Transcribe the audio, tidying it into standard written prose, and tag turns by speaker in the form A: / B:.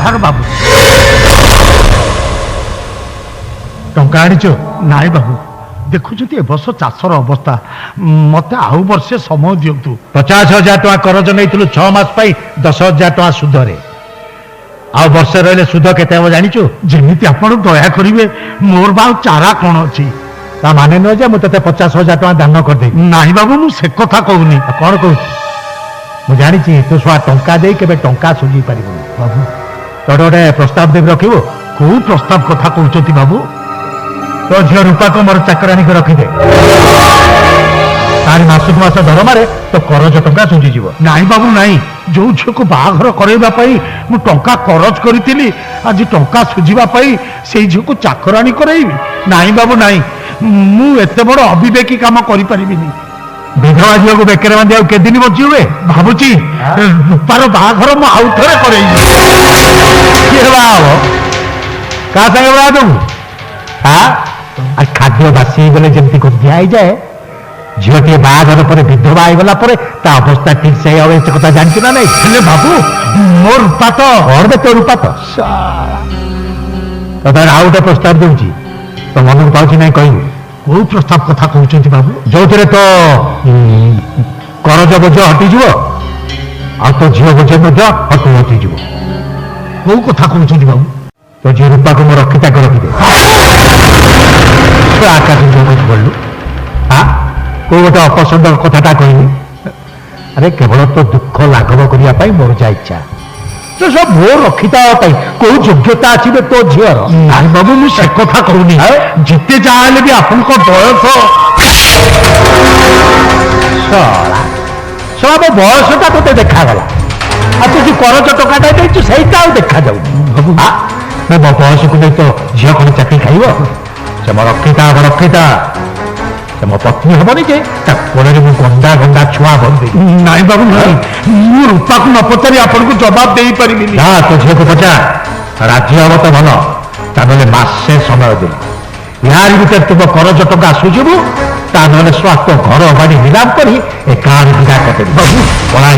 A: बाहर बाबू
B: टंका आनीच
A: नाई बाबू देखुଛନ୍ତି ए वर्ष चाषर अवस्था मते आउ वर्षे समय दियंतु
B: 50,000 टका करज नहीं 6 मास 10,000 टका सुधरे आ वर्षे रहिले सुध केते हम जानिचु
A: जेमिति आपण दया करिवे मोर बा चारा कोन अछि
B: ता माने न जे मु तते 50,000 टका दान कर दे
A: नाही बाबू मु से कथा कहूनी
B: कोन कहू मु जानिछि तू स्वा टंका दे केबे टंका सुझी परिबो
A: बाबू
B: तोड़ गोटे प्रस्ताव देव रखिबो
A: को प्रस्ताव कथा कहउछति बाबू
B: तो झियो रूपा को मोर चाकरानी को रखिदे तारी मासुक मास दरमारे तो करज टंका सुझी जीवो
A: नाई बाबू नाई जो झियो को बाघर करैबा पई मु टंका करज करितिली आज टंका सुझिबा पई सेई झियो को चाकरानी करैबी नाई बाबू नाई मु एते बड़ अविवेकी काम करि परिबिनी
B: विधवा झियो को बेकर बांधि आउ के दिन बची हुए
A: भाबुची रूपार बाघर मु आउ थरे करैबी
B: के बाव का संगे बा दू हां आ खाद्य बासी गले जेंति को दियाई जाए झियोटी बाघर पर विधवा आईगला पर ता अवस्था ठीक से आवे से कथा जानछु ना नहीं
A: हेले बाबू मोर रूपा तो
B: और दे तो रूपा तो तो आउ गोटे प्रस्ताव दूची तो मन को पाउछि नहीं कहू
A: को प्रस्ताव कथा कहउछंती बाबू
B: जो थे तो करज बोझ हटी जीव आ तो झील बोझ हटू हटी जीव
A: को कथा कहउछंती बाबू
B: तो झी रूपा को मोर रखिता को रखिदे तो आकाश बोलू हाँ को गोटे अपसंद कथाटा कहली अरे केवल तो दुख लाघव करने मोर जा इच्छा तो सब मोर रखिता को योग्यता अच्छी तो झीर
A: नाई बाबू मु से कथा कहूनी जिते जाले भी आपन को बयस
B: सला सब बयसटा तो देखागला आ तू जो करज टकाटा देचु सहीटा देखा जाऊ मैं मो बयस को नहीं तो झील कौन चाकरी खाइब से मो रखिता से मो पत्नी हेनी जे कोड़े मु गंदा गंदा छुआ बंदी
A: नाई बाबू नाई मु रूपा को न पचारि आपन को जवाब दे परिबिनी
B: हाँ तो झील को पचार राजी हम तो भल ताने मासे समय दिन यार भीतर तुम करज टका सुझिबु ता नले स्वास्थ्य घर बाड़ी निलाम करी ए कार विदा करते बाबू पळाई